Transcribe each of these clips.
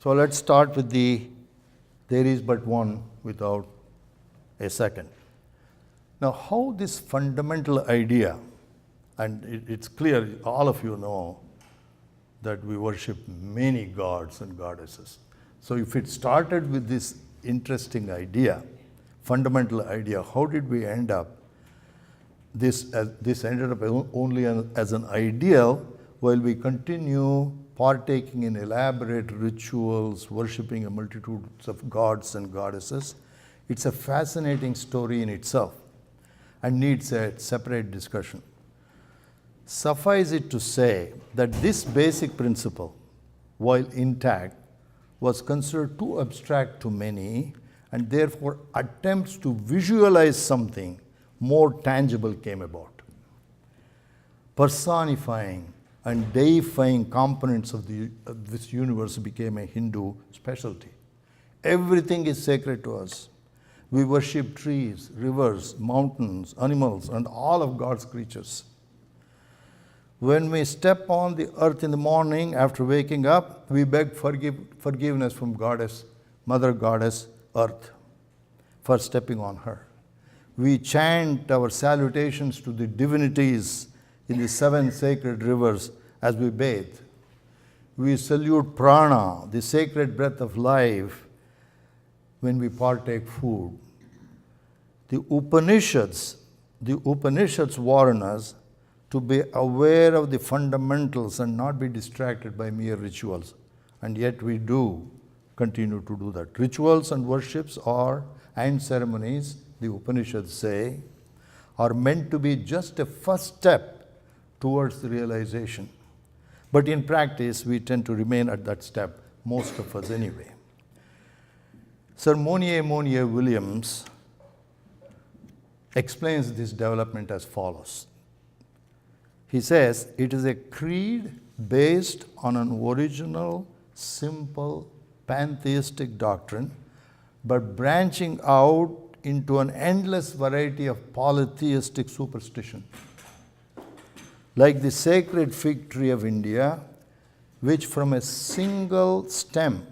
So let's start with there is but one without a second. Now, how this fundamental idea, and it's clear, all of you know that we worship many gods and goddesses. So if it started with this interesting idea, fundamental idea, how did we end up? This ended up only as an ideal, while we continue partaking in elaborate rituals, worshipping a multitude of gods and goddesses. It's a fascinating story in itself and needs a separate discussion. Suffice it to say that this basic principle, while intact, was considered too abstract to many, and therefore attempts to visualize something more tangible came about. Personifying and deifying components of this universe became a Hindu specialty. Everything is sacred to us. We worship trees, rivers, mountains, animals, and all of God's creatures. When we step on the earth in the morning after waking up, we beg forgiveness from Goddess, Mother Goddess, Earth, for stepping on her. We chant our salutations to the divinities in the 7 sacred rivers as we bathe. We salute prana, the sacred breath of life, when we partake food. The Upanishads warn us to be aware of the fundamentals and not be distracted by mere rituals. And yet we do continue to do that. Rituals and worships and ceremonies, the Upanishads say, are meant to be just a first step towards the realization. But in practice, we tend to remain at that step, most of us anyway. Sir Monier Williams explains this development as follows. He says, it is a creed based on an original, simple, pantheistic doctrine, but branching out into an endless variety of polytheistic superstition. Like the sacred fig tree of India, which from a single stem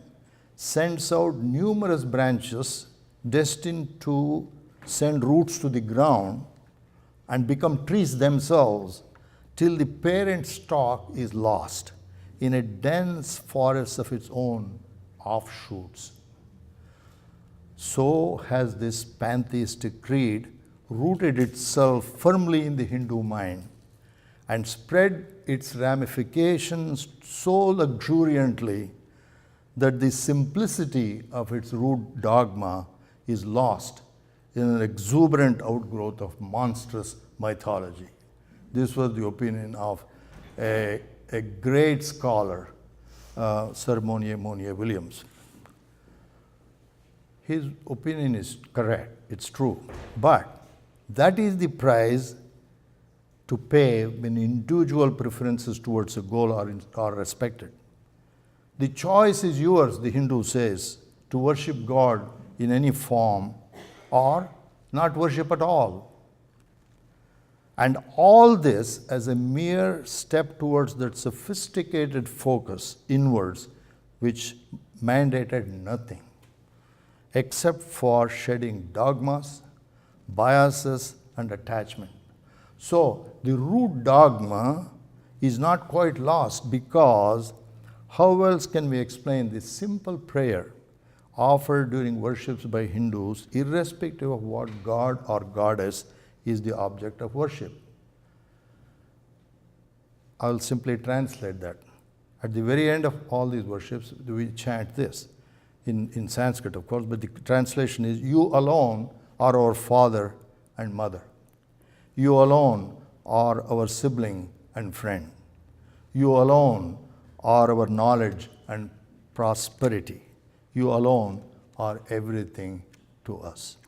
sends out numerous branches destined to send roots to the ground and become trees themselves till the parent stalk is lost in a dense forest of its own offshoots. So has this pantheistic creed rooted itself firmly in the Hindu mind and spread its ramifications so luxuriantly that the simplicity of its root dogma is lost in an exuberant outgrowth of monstrous mythology. This was the opinion of a great scholar, Sir Monier Williams. His opinion is correct, it's true, but that is the price to pay when individual preferences towards a goal are respected. The choice is yours, the Hindu says, to worship God in any form or not worship at all. And all this as a mere step towards that sophisticated focus inwards, which mandated nothing except for shedding dogmas, biases, and attachment. So the root dogma is not quite lost, because how else can we explain this simple prayer offered during worships by Hindus, irrespective of what god or goddess is the object of worship? I'll simply translate that. At the very end of all these worships, we chant this in Sanskrit, of course, but the translation is, you alone are our father and mother. You alone are our sibling and friend. You alone are our knowledge and prosperity. You alone are everything to us.